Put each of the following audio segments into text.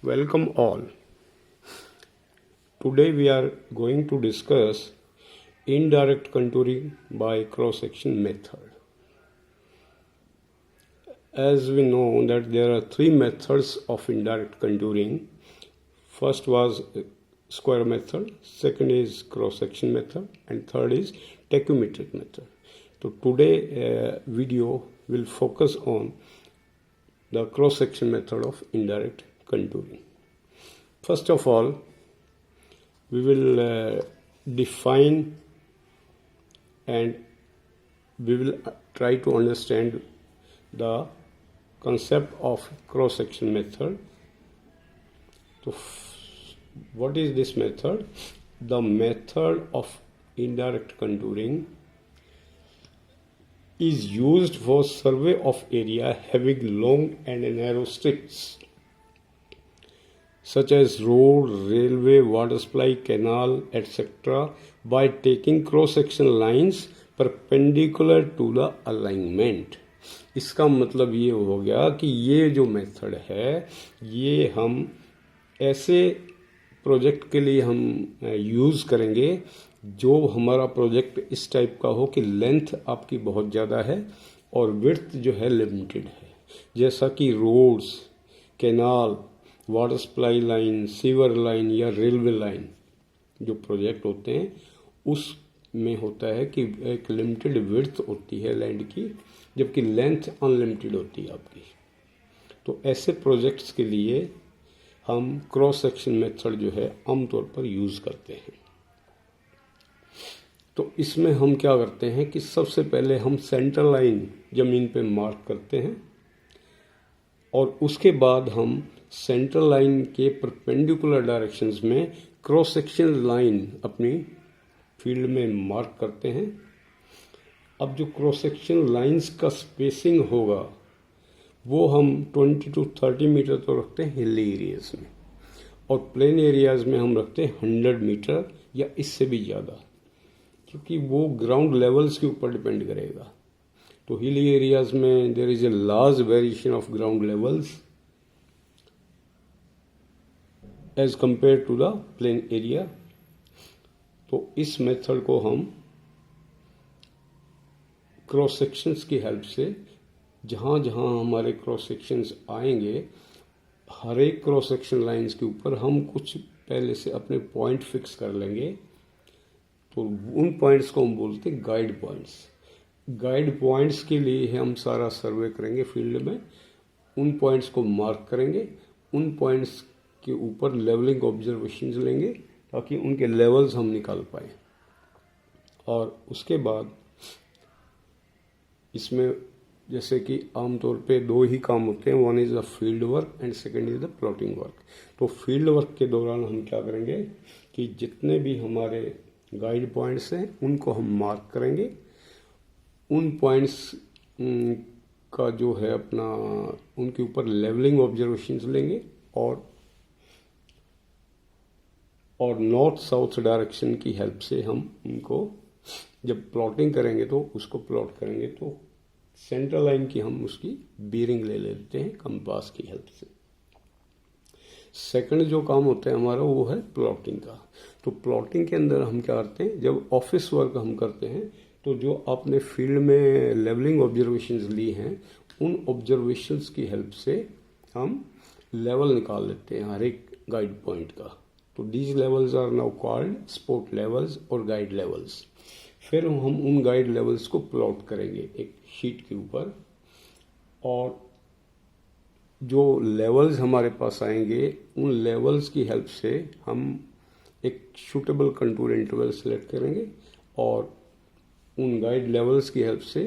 Welcome all. Today we are going to discuss indirect contouring by cross-section method. As we know that there are three methods of indirect contouring. First was square method, second is cross-section method, and third is tachymetric method. So today video will focus on the cross-section method of indirect contouring. First of all, we will define and we will try to understand the concept of cross-section method. So what is this method? The method of indirect contouring is used for survey of area having long and narrow strips such as road, railway, water supply, canal, etc. by taking cross-section lines perpendicular to the alignment. इसका मतलब ये हो गया कि ये जो method है ये हम ऐसे प्रोजेक्ट के लिए हम यूज़ करेंगे जो हमारा प्रोजेक्ट इस टाइप का हो कि लेंथ आपकी बहुत ज़्यादा है और विड्थ जो है लिमिटेड है, जैसा कि roads, canal, water supply line, sewer line या रेलवे लाइन जो प्रोजेक्ट होते हैं उसमें होता है कि एक लिमिटेड विड्थ होती है लैंड की, जबकि लेंथ अनलिमिटेड होती है आपकी। तो ऐसे प्रोजेक्ट्स के लिए हम क्रॉस सेक्शन मेथड जो है आमतौर पर यूज़ करते हैं। तो इसमें हम क्या करते हैं कि सबसे पहले हम सेंटर लाइन ज़मीन पे मार्क करते हैं और उसके बाद हम सेंट्रल लाइन के परपेंडिकुलर डायरेक्शंस में क्रॉस सेक्शन लाइन अपनी फील्ड में मार्क करते हैं। अब जो क्रॉस सेक्शन लाइंस का स्पेसिंग होगा वो हम 20 to 30 मीटर तो रखते हैं हिली एरियाज में, और प्लेन एरियाज में हम रखते हैं 100 मीटर या इससे भी ज़्यादा, क्योंकि वो ग्राउंड लेवल्स के ऊपर डिपेंड करेगा। तो हिली एरियाज में there is a large variation of ground levels as compare to the plain area. तो इस मेथड को हम क्रॉस सेक्शंस की हेल्प से जहाँ जहाँ हमारे क्रॉस सेक्शंस आएंगे हर एक क्रॉस सेक्शन लाइंस के ऊपर हम कुछ पहले से अपने पॉइंट फिक्स कर लेंगे। तो उन पॉइंट्स को हम बोलते हैं गाइड पॉइंट्स। गाइड पॉइंट्स के लिए हम सारा सर्वे करेंगे फील्ड में, उन पॉइंट्स को मार्क करेंगे, उन पॉइंट्स के ऊपर लेवलिंग ऑब्जर्वेशंस लेंगे ताकि उनके लेवल्स हम निकाल पाएँ। और उसके बाद इसमें जैसे कि आमतौर पे दो ही काम होते हैं, one is the field work and second is the plotting work. तो फील्ड वर्क के दौरान हम क्या करेंगे कि जितने भी हमारे गाइड पॉइंट्स हैं उनको हम मार्क करेंगे, उन पॉइंट्स का जो है अपना उनके ऊपर लेवलिंग ऑब्जर्वेशंस लेंगे और नॉर्थ साउथ डायरेक्शन की हेल्प से हम उनको जब प्लॉटिंग करेंगे तो उसको प्लॉट करेंगे तो सेंट्रल लाइन की हम उसकी बीयरिंग ले लेते हैं कंपास की हेल्प से। सेकंड जो काम होता है हमारा वो है प्लॉटिंग का। तो प्लॉटिंग के अंदर हम क्या करते हैं, जब ऑफिस वर्क हम करते हैं तो जो आपने फील्ड में लेवलिंग ऑब्जर्वेशंस ली हैं उन ऑब्जर्वेशंस की हेल्प से हम लेवल निकाल लेते हैं हर एक गाइड पॉइंट का। तो these levels are now called spot levels और गाइड लेवल्स। फिर हम उन गाइड लेवल्स को प्लॉट करेंगे एक शीट के ऊपर, और जो लेवल्स हमारे पास आएंगे उन लेवल्स की हेल्प से हम एक सूटेबल कंटूर इंटरवल सेलेक्ट करेंगे और उन गाइड लेवल्स की हेल्प से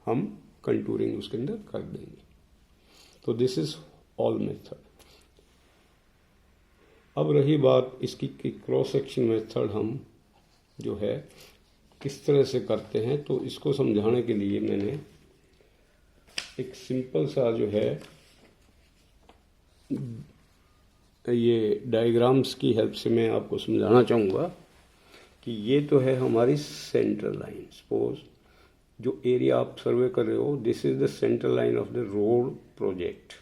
हम कंटूरिंग उसके अंदर कर देंगे। तो दिस इज ऑल मेथड। अब रही बात इसकी कि क्रॉस सेक्शन मेथड हम जो है किस तरह से करते हैं, तो इसको समझाने के लिए मैंने एक सिंपल सा जो है ये डायग्राम्स की हेल्प से मैं आपको समझाना चाहूँगा कि ये तो है हमारी सेंट्रल लाइन। सपोज जो एरिया आप सर्वे कर रहे हो, this is the central line of the road project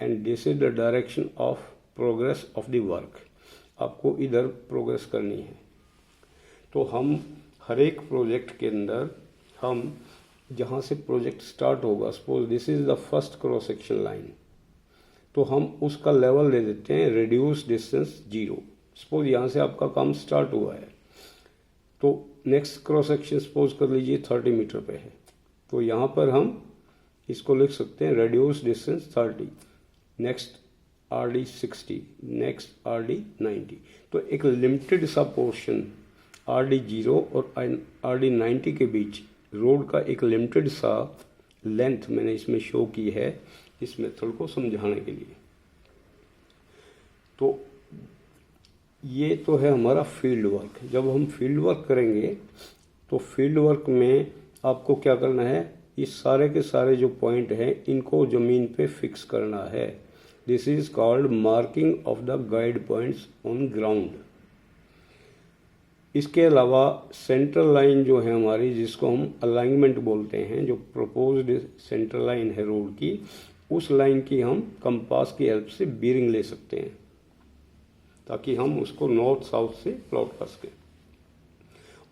and this is the direction of progress of the work. आपको इधर प्रोग्रेस करनी है। तो हम हर एक प्रोजेक्ट के अंदर हम जहाँ से प्रोजेक्ट स्टार्ट होगा, suppose this is the first cross section line, तो हम उसका लेवल दे देते हैं रिड्यूस डिस्टेंस 0। सपोज यहाँ से आपका काम स्टार्ट हुआ है, तो नेक्स्ट क्रॉस सेक्शन सपोज कर लीजिए 30 मीटर पे है, तो यहाँ पर हम इसको लिख सकते हैं reduce distance 30, next RD 60, next RD 90। तो एक लिमिटेड सा पोर्शन RD 0 और RD 90 के बीच रोड का एक लिमिटेड सा लेंथ मैंने इसमें शो की है इस मेथड को समझाने के लिए। तो ये तो है हमारा फील्ड वर्क। जब हम फील्ड वर्क करेंगे तो फील्ड वर्क में आपको क्या करना है, ये सारे के सारे जो पॉइंट हैं इनको ज़मीन पे फिक्स करना है। This is called marking of the guide points on ground. इसके अलावा सेंट्रल लाइन जो है हमारी, जिसको हम अलाइनमेंट बोलते हैं, जो प्रपोज्ड सेंट्रल लाइन है रोड की, उस लाइन की हम कंपास की हेल्प से बीरिंग ले सकते हैं ताकि हम उसको नॉर्थ साउथ से प्लॉट कर सकें।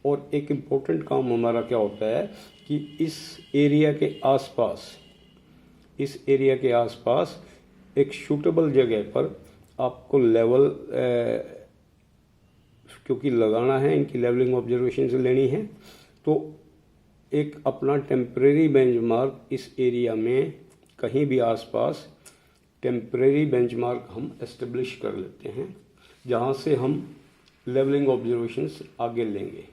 और एक इम्पोर्टेंट काम हमारा क्या होता है कि इस एरिया के आसपास एक सूटेबल जगह पर आपको लेवल क्योंकि लगाना है, इनकी लेवलिंग ऑब्जर्वेशन से लेनी है, तो एक अपना टेम्परेरी बेंचमार्क इस एरिया में कहीं भी आसपास टेम्परेरी बेंचमार्क हम एस्टेब्लिश कर लेते हैं, जहाँ से हम लेवलिंग ऑब्जर्वेशंस आगे लेंगे।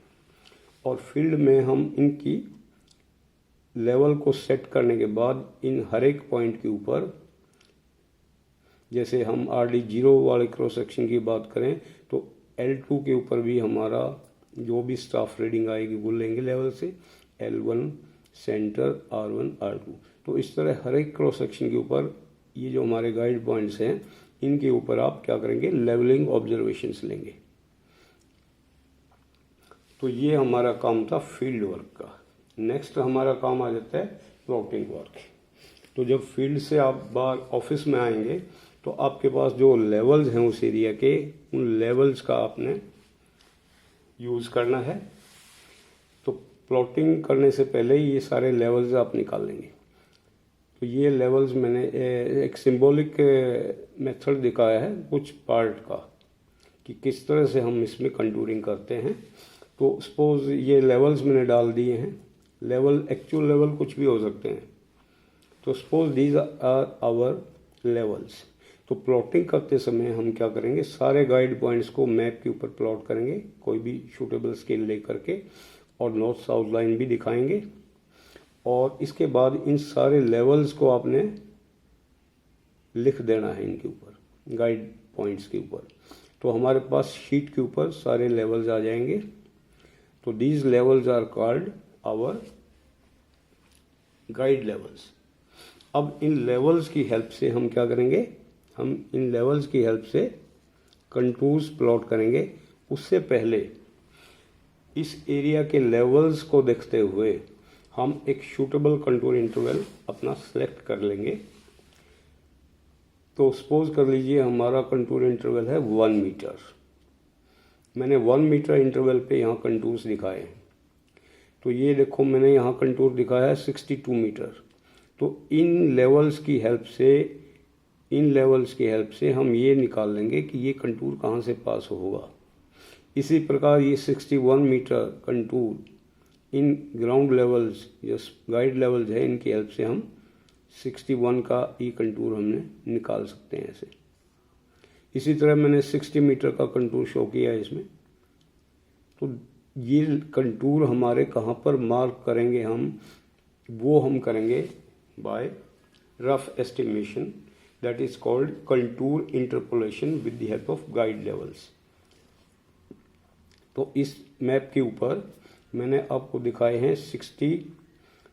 और फील्ड में हम इनकी लेवल को सेट करने के बाद इन हर एक पॉइंट के ऊपर, जैसे हम RD 0 वाले क्रॉस सेक्शन की बात करें तो L2 के ऊपर भी हमारा जो भी स्टाफ रीडिंग आएगी वो लेंगे लेवल से, L1 सेंटर, R1 R2। तो इस तरह हर एक क्रॉस सेक्शन के ऊपर ये जो हमारे गाइड पॉइंट्स हैं इनके ऊपर आप क्या करेंगे, लेवलिंग ऑब्जर्वेशंस लेंगे। तो ये हमारा काम था फील्ड वर्क का। नेक्स्ट हमारा काम आ जाता है प्लॉटिंग वर्क। तो जब फील्ड से आप बाहर ऑफिस में आएंगे तो आपके पास जो लेवल्स हैं उस एरिया के, उन लेवल्स का आपने यूज़ करना है। तो प्लॉटिंग करने से पहले ये सारे लेवल्स आप निकाल लेंगे। तो ये लेवल्स मैंने एक सिंबॉलिक मेथड दिखाया है कुछ पार्ट का कि किस तरह से हम इसमें कंटूरिंग करते हैं। तो सपोज ये लेवल्स मैंने डाल दिए हैं, लेवल एक्चुअल लेवल कुछ भी हो सकते हैं। तो suppose these are our levels. तो प्लॉटिंग करते समय हम क्या करेंगे, सारे गाइड पॉइंट्स को मैप के ऊपर प्लॉट करेंगे कोई भी सूटेबल स्केल ले करके, और नॉर्थ साउथ लाइन भी दिखाएंगे। और इसके बाद इन सारे लेवल्स को आपने लिख देना है इनके ऊपर, गाइड पॉइंट्स के ऊपर। तो हमारे पास शीट के ऊपर सारे लेवल्स आ जाएंगे। तो these levels are called our guide levels. अब इन लेवल्स की हेल्प से हम क्या करेंगे, हम इन लेवल्स की हेल्प से कंटूर्स प्लॉट करेंगे। उससे पहले इस एरिया के लेवल्स को देखते हुए हम एक सूटेबल कंटूर इंटरवल अपना सेलेक्ट कर लेंगे। तो सपोज कर लीजिए हमारा कंटूर इंटरवल है 1 मीटर। मैंने 1 मीटर इंटरवल पे यहाँ कंटूर्स दिखाए हैं। तो ये देखो मैंने यहाँ कंटूर दिखाया है 62 मीटर। तो इन लेवल्स की हेल्प से हम ये निकाल लेंगे कि ये कंटूर कहाँ से पास होगा। इसी प्रकार ये 61 meter contour in ground levels जो गाइड लेवल्स है इनकी हेल्प से हम 61 का ई कंटूर हमने निकाल सकते हैं ऐसे। इसी तरह मैंने 60 मीटर का कंटूर शो किया है इसमें। तो ये कंटूर हमारे कहाँ पर मार्क करेंगे वो हम करेंगे by rough estimation, that is called contour interpolation with the help of guide levels. तो इस मैप के ऊपर मैंने आपको दिखाए हैं 60,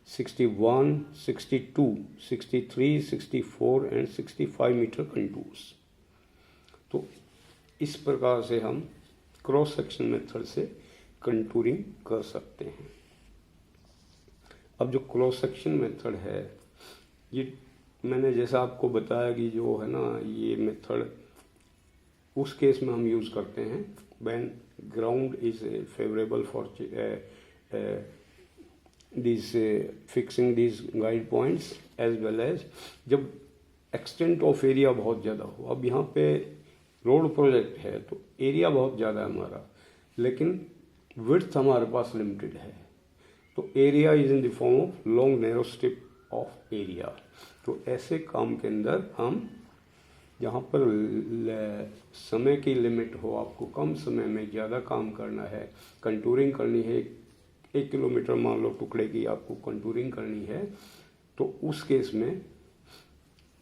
61, 62, 63, 64 एंड 65 मीटर कंटूर्स। तो इस प्रकार से हम क्रॉस सेक्शन मेथड से कंटूरिंग कर सकते हैं। अब जो क्रॉस सेक्शन मेथड है ये मैंने जैसा आपको बताया कि जो है ना ये मेथड उस केस में हम यूज़ करते हैं when ground is favourable for this fixing this guide points as well as जब एक्सटेंट ऑफ एरिया बहुत ज़्यादा हो। अब यहाँ पे रोड प्रोजेक्ट है तो एरिया बहुत ज़्यादा है हमारा, लेकिन विड्थ हमारे पास लिमिटेड है, तो area is in the form of long narrow strip of area. तो ऐसे काम के अंदर हम जहाँ पर समय की लिमिट हो, आपको कम समय में ज़्यादा काम करना है, कंटूरिंग करनी है, 1 किलोमीटर मान लो टुकड़े की आपको कंटूरिंग करनी है, तो उस केस में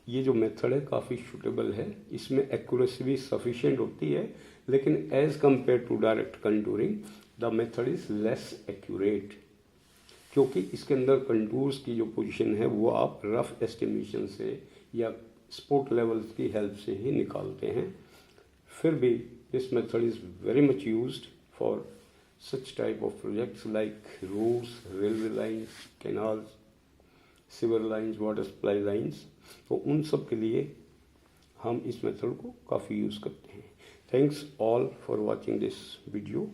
ये जो मेथड है काफ़ी सूटेबल है। इसमें एक्यूरेसी भी सफिशिएंट होती है, लेकिन as compare to direct contouring the method is less accurate, क्योंकि इसके अंदर कंटूर्स की जो पोजीशन है वो आप रफ एस्टिमेशन से या स्पॉट लेवल्स की हेल्प से ही निकालते हैं। फिर भी this method is very much used for such type of projects like roads, railway lines, canals, sewer lines, water supply lines. तो उन सब के लिए हम इस मेथड को काफ़ी यूज़ करते हैं। Thanks all for watching this video.